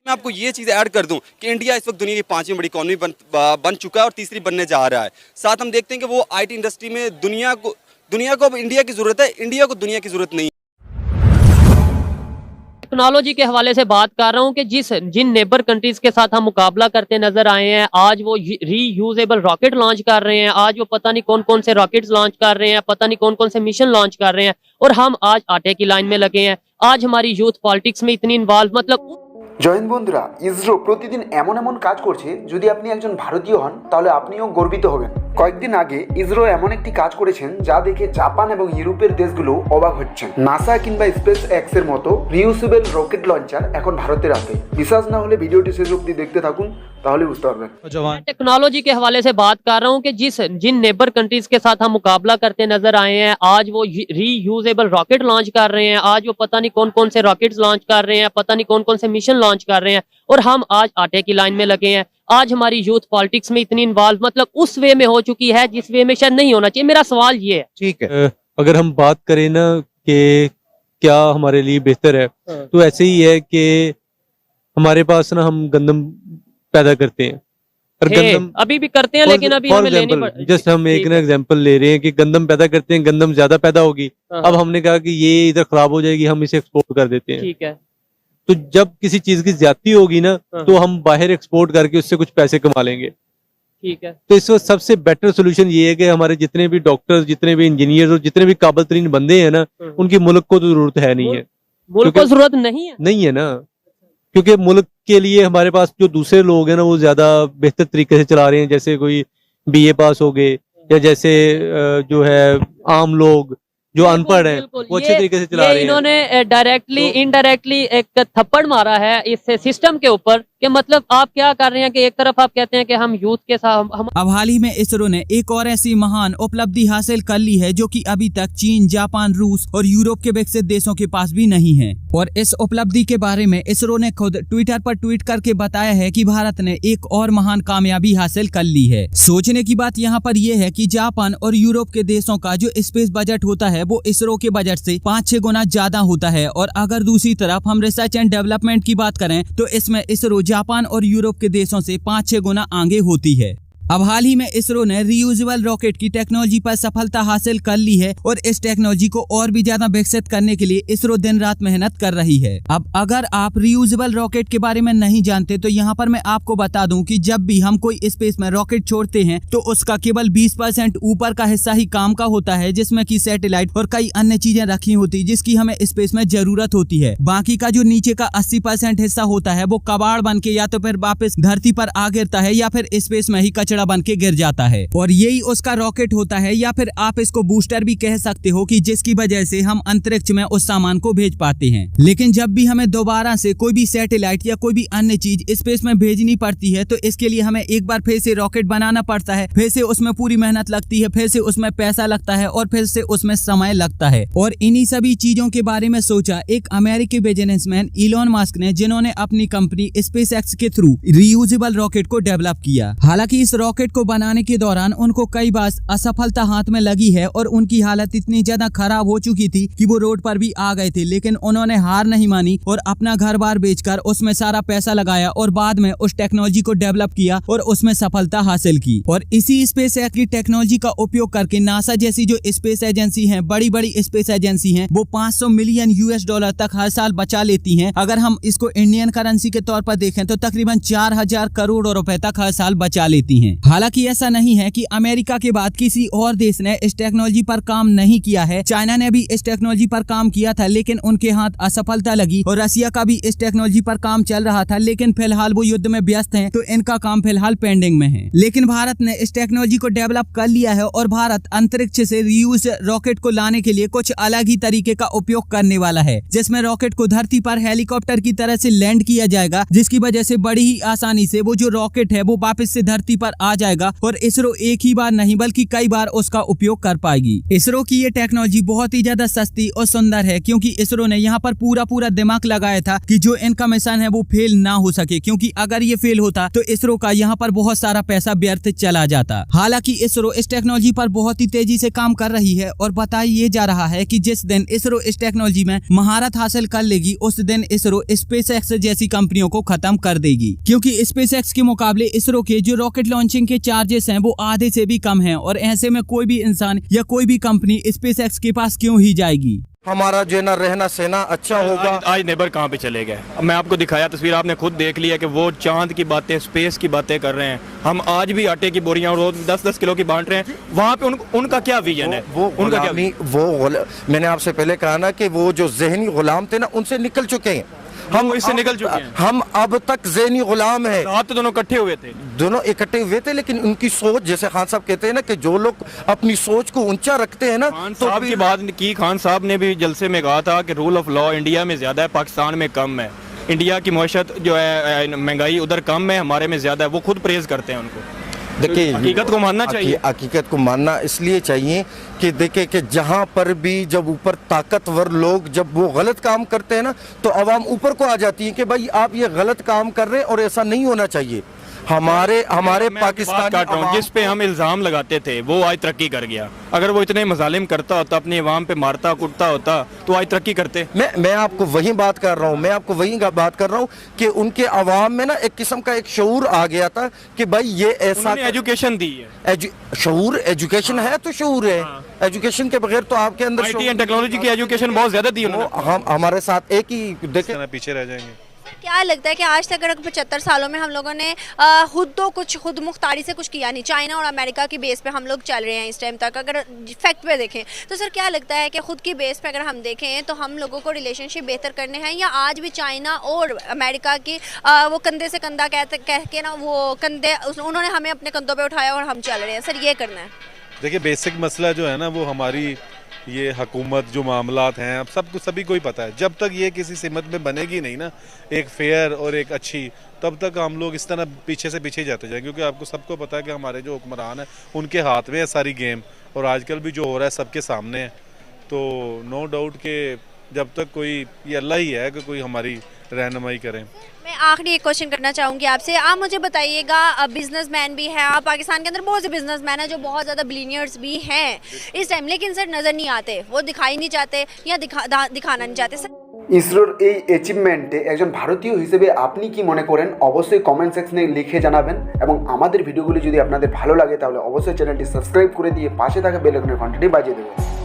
मैं आपको ये चीज़ ऐड कर दूं कि इंडिया इस वक्त दुनिया की 5वीं बड़ी इकॉनमी बन चुका है और तीसरी बनने जा रहा है। साथ हम देखते हैं कि वो आईटी इंडस्ट्री में दुनिया को अब इंडिया की ज़रूरत है, इंडिया को दुनिया की ज़रूरत नहीं। टेक्नोलॉजी के हवाले से बात कर रहा हूँ कि जिन नेबर कंट्रीज के साथ हम मुकाबला करते नजर आए हैं, आज वो रीयूजेबल रॉकेट लॉन्च कर रहे हैं, आज वो पता नहीं कौन कौन से रॉकेट्स लॉन्च कर रहे हैं, पता नहीं कौन कौन से मिशन लॉन्च कर रहे हैं, और हम आज आटे की लाइन में लगे हैं। आज हमारी यूथ पॉलिटिक्स में इतनी इन्वॉल्व, मतलब জয়েন বন্ধুরা, ইসরো প্রতিদিন এমন এমন কাজ করছে, যদি আপনি একজন ভারতীয় হন তাহলে আপনিও গর্বিত হবেন। কয়েকদিন আগে ইসরো এমন একটি কাজ করেছেন যা দেখে জাপান এবং ইউরোপের দেশগুলো অবাক হচ্ছেন। নাসা কিংবা স্পেস এক্স এর মতো রিউজেবল রকেট লঞ্চার এখন ভারতের হাতে। বিশ্বাস না হলে ভিডিওটি শেষ অবধি দেখতে থাকুন, তাহলে বুঝতে পারবেন। टेक्नोलॉजी के हवाले से बात कर रहा हूँ कि जिन नेबर कंट्रीज के साथ हम मुकाबला करते नजर आए हैं, आज वो रीयूजेबल रॉकेट लॉन्च कर रहे हैं, आज वो पता नहीं कौन कौन से रॉकेट्स लॉन्च कर रहे हैं, पता नहीं कौन कौन से मिशन लॉन्च कर रहे हैं, और हम आज आटे की लाइन में लगे हैं। आज हमारी यूथ पॉलिटिक्स में इतनी इन्वॉल्व, मतलब उस वे में हो चुकी है जिस वे में शायद नहीं होना चाहिए। मेरा सवाल ये है। ठीक है, अगर हम बात करें ना कि क्या हमारे लिए बेहतर है, तो ऐसे ही है कि हमारे पास ना हम गंदम पैदा करते हैं और गंदम अभी भी करते हैं, लेकिन अभी हमें लेनी पड़। जस्ट हम एक ना एग्जांपल ले रहे हैं कि गंदम पैदा करते हैं, गंदम ज्यादा पैदा होगी। अब हमने कहा कि ये इधर खराब हो जाएगी, हम इसे एक्सपोर्ट कर देते हैं। ठीक है, तो जब किसी चीज की ज्यादती होगी ना, तो हम बाहर एक्सपोर्ट करके उससे कुछ पैसे कमा लेंगे। ठीक है, तो इस वक्त सबसे बेटर सोल्यूशन ये है कि हमारे जितने भी डॉक्टर्स, जितने भी इंजीनियर और जितने भी काबिल तरीन बंदे हैं ना, उनकी मुल्क को तो जरूरत है नहीं है। मुल्क को जरूरत नहीं है ना, क्योंकि मुल्क के लिए हमारे पास जो दूसरे लोग हैं ना, वो ज्यादा बेहतर तरीके से चला रहे हैं। जैसे कोई बीए पास हो गए, या जैसे जो है आम लोग जो अनपढ़ हैं, वो अच्छे तरीके से चला रहे हैं। इन्होंने डायरेक्टली इनडायरेक्टली एक थप्पड़ मारा है इस सिस्टम के ऊपर, कि मतलब आप क्या कर रहे हैं कि एक तरफ आप कहते हैं कि हम यूथ के साथ हम। अब हाल ही में इसरो ने एक और ऐसी महान उपलब्धि हासिल कर ली है जो कि अभी तक चीन, जापान, रूस और यूरोप के विकसित देशों के पास भी नहीं है। और इस उपलब्धि के बारे में इसरो ने खुद ट्विटर पर ट्वीट करके बताया है कि भारत ने एक और महान कामयाबी हासिल कर ली है। सोचने की बात यहाँ पर यह है कि जापान और यूरोप के देशों का जो स्पेस बजट होता है वो इसरो के बजट से 5-6 गुना ज्यादा होता है। और अगर दूसरी तरफ हम रिसर्च एंड डेवलपमेंट की बात करें तो इसमें इसरो जापान और यूरोप के देशों से 5-6 गुना आगे होती है। अब हाल ही में इसरो ने रीयूजेबल रॉकेट की टेक्नोलॉजी पर सफलता हासिल कर ली है और इस टेक्नोलॉजी को और भी ज्यादा विकसित करने के लिए इसरो दिन रात मेहनत कर रही है। अब अगर आप रीयूजेबल रॉकेट के बारे में नहीं जानते तो यहाँ पर मैं आपको बता दूं कि जब भी हम कोई स्पेस में रॉकेट छोड़ते हैं तो उसका केवल 20% ऊपर का हिस्सा ही काम का होता है, जिसमें की सैटेलाइट और कई अन्य चीजें रखी होती जिसकी हमें स्पेस में जरूरत होती है। बाकी का जो नीचे का 80% हिस्सा होता है वो कबाड़ बन के या तो फिर वापस धरती पर आ गिरता है या फिर स्पेस में ही कचरा बन के गिर जाता है, और यही उसका रॉकेट होता है, या फिर आप इसको बूस्टर भी कह सकते हो, कि जिसकी वजह से हम अंतरिक्ष में उस सामान को भेज पाते हैं। लेकिन जब भी हमें दोबारा से कोई भी सैटेलाइट या कोई भी अन्य चीज स्पेस में भेजनी पड़ती है तो इसके लिए हमें एक बार फिर से रॉकेट बनाना पड़ता है, फिर से उसमें पूरी मेहनत लगती है, फिर से उसमें पैसा लगता है और फिर से उसमें समय लगता है। और इन्हीं सभी चीजों के बारे में सोचा एक अमेरिकी बिजनेसमैन इलॉन मस्क ने, जिन्होंने अपनी कंपनी स्पेस एक्स के थ्रू रीयूजेबल रॉकेट को डेवलप किया। हालांकि इस रॉकेट को बनाने के दौरान उनको कई बार असफलता हाथ में लगी है और उनकी हालत इतनी ज्यादा खराब हो चुकी थी कि वो रोड पर भी आ गए थे, लेकिन उन्होंने हार नहीं मानी और अपना घर बार बेचकर उसमें सारा पैसा लगाया और बाद में उस टेक्नोलॉजी को डेवलप किया और उसमें सफलता हासिल की। और इसी स्पेस एक्स की टेक्नोलॉजी का उपयोग करके नासा जैसी जो स्पेस एजेंसी है, बड़ी बड़ी स्पेस एजेंसी है, वो 500 मिलियन US$ तक हर साल बचा लेती है। अगर हम इसको इंडियन करेंसी के तौर पर देखें तो तकरीबन 4000 करोड़ रुपए तक हर साल बचा लेती है। हालांकि ऐसा नहीं है कि अमेरिका के बाद किसी और देश ने इस टेक्नोलॉजी पर काम नहीं किया है। चाइना ने भी इस टेक्नोलॉजी पर काम किया था लेकिन उनके हाथ असफलता लगी, और रसिया का भी इस टेक्नोलॉजी पर काम चल रहा था, लेकिन फिलहाल वो युद्ध में व्यस्त हैं तो इनका काम फिलहाल पेंडिंग में है। लेकिन भारत ने इस टेक्नोलॉजी को डेवलप कर लिया है और भारत अंतरिक्ष से रीयूज रॉकेट को लाने के लिए कुछ अलग ही तरीके का उपयोग करने वाला है, जिसमें रॉकेट को धरती पर हेलीकॉप्टर की तरह से लैंड किया जाएगा, जिसकी वजह से बड़ी ही आसानी से वो जो रॉकेट है वो वापस से धरती पर आ जाएगा और इसरो एक ही बार नहीं बल्कि कई बार उसका उपयोग कर पाएगी। इसरो की ये टेक्नोलॉजी बहुत ही ज्यादा सस्ती और सुंदर है, क्योंकि इसरो ने यहाँ पर पूरा दिमाग लगाया था कि जो इनका मिशन है वो फेल ना हो सके, क्योंकि अगर ये फेल होता तो इसरो का यहाँ पर बहुत सारा पैसा व्यर्थ चला जाता। हालांकि इसरो इस टेक्नोलॉजी पर बहुत ही तेजी से काम कर रही है और बताया ये जा रहा है कि जिस दिन इसरो इस टेक्नोलॉजी में महारत हासिल कर लेगी उस दिन इसरो स्पेसएक्स जैसी कंपनियों को खत्म कर देगी, क्योंकि स्पेसएक्स के मुकाबले इसरो के जो रॉकेट लॉन्चिंग के चार्जेस हैं वो आधे से भी कम हैं, और ऐसे में कोई भी इंसान या कोई भी कंपनी स्पेसएक्स के पास क्यों ही जाएगी। हमारा जो है ना रहना सहना अच्छा होगा। आज नेबर कहाँ पे चले गए? मैं आपको दिखाया तस्वीर, आपने खुद देख लिया कि वो चांद की बातें, स्पेस की बातें कर रहे हैं। हम आज भी आटे की बोरियां रोज 10-10 किलो की बांट रहे हैं। वहाँ पे उनका क्या विजन है? उनका क्या? मैंने आपसे पहले कहा ना कि वो जो जहनी गुलाम थे ना उनसे निकल चुके हैं। हम इससे निकल चुके हैं। हम अब तक ज़हनी गुलाम है। रात तो दोनों इकट्ठे हुए थे, दोनों इकट्ठे हुए थे, लेकिन उनकी सोच, जैसे खान साहब कहते हैं ना कि जो लोग अपनी सोच को ऊंचा रखते हैं ना, खान साहब की बात की। खान साहब ने भी जलसे में कहा था कि रूल ऑफ लॉ इंडिया में ज्यादा है, पाकिस्तान में कम है। इंडिया की मईशत जो है, महंगाई उधर कम है, हमारे में ज्यादा है। वो खुद प्रेज करते हैं उनको। देखिए, हकीकत को मानना चाहिए। हकीकत को मानना इसलिए चाहिए कि देखिए कि जहाँ पर भी जब ऊपर ताकतवर लोग जब वो गलत काम करते हैं ना, तो आवाम ऊपर को आ जाती है कि भाई आप ये गलत काम कर रहे हैं और ऐसा नहीं होना चाहिए। हमारे पाकिस्तान जिस पे हम इल्जाम लगाते थे वो आज तरक्की कर गया। अगर वो इतने मजालिम करता होता, अपनी अवाम पे मारता कुटता होता, तो आज तरक्की करते। मैं आपको वही बात कर रहा हूँ, कि उनके अवाम में ना एक किस्म का एक शऊर आ गया था कि भाई ये ऐसा एजुकेशन दी है। शऊर, एजुकेशन है तो शऊर है। एजुकेशन के बगैर तो आपके अंदर IT एंड टेक्नोलॉजी की एजुकेशन बहुत ज्यादा दी उन्होंने। हम हमारे साथ एक ही देखे पीछे रह जाएंगे। क्या लगता है कि आज तक अगर 75 सालों में हम लोगों ने खुद मुख्तारी से कुछ किया नहीं, चाइना और अमेरिका की बेस पे हम लोग चल रहे हैं इस टाइम तक, अगर फैक्ट पे देखें तो सर क्या लगता है कि खुद की बेस पे अगर हम देखें तो हम लोगों को रिलेशनशिप बेहतर करने हैं, या आज भी चाइना और अमेरिका की वो कंधे से कंधा कह के ना वो कंधे उन्होंने हमें अपने कंधों पर उठाया और हम चल रहे हैं? सर ये करना है। देखिए, बेसिक मसला जो है ना वो हमारी ये हुकूमत जो मामलात हैं, अब सबको सभी को ही पता है। जब तक ये किसी सिमत में बनेगी नहीं ना, एक फेयर और एक अच्छी, तब तक हम लोग इस तरह पीछे से पीछे जाते जाएंगे, क्योंकि आपको सबको पता है कि हमारे जो हुक्मरान हैं उनके हाथ में है सारी गेम, और आजकल भी जो हो रहा है सबके सामने है। तो नो डाउट कि जब तक कोई, ये अल्लाह ही है कि कोई हमारी रहनुमाई करें। मैं आखिरी एक क्वेश्चन करना चाहूँगी आपसे। आप मुझे बताइएगा, बिजनेसमैन भी हैं आप, पाकिस्तान के अंदर बहुत से बिजनेसमैन हैं जो बहुत ज़्यादा बिलियनियर्स भी हैं इस टाइम, लेकिन सर नज़र नहीं आते, वो दिखाई नहीं चाहते या दिखाना नहीं चाहते। सर ইসরোর এই অ্যাচিভমেন্টে একজন ভারতীয় হিসেবে আপনি কি মনে করেন অবশ্যই কমেন্ট সেকশনে লিখে জানাবেন, এবং আমাদের ভিডিওগুলি যদি আপনাদের ভালো লাগে তাহলে অবশ্যই চ্যানেলটি সাবস্ক্রাইব করে দিয়ে পাশে থাকা বেল আইকনের ঘন্টাটি বাজিয়ে দেবেন।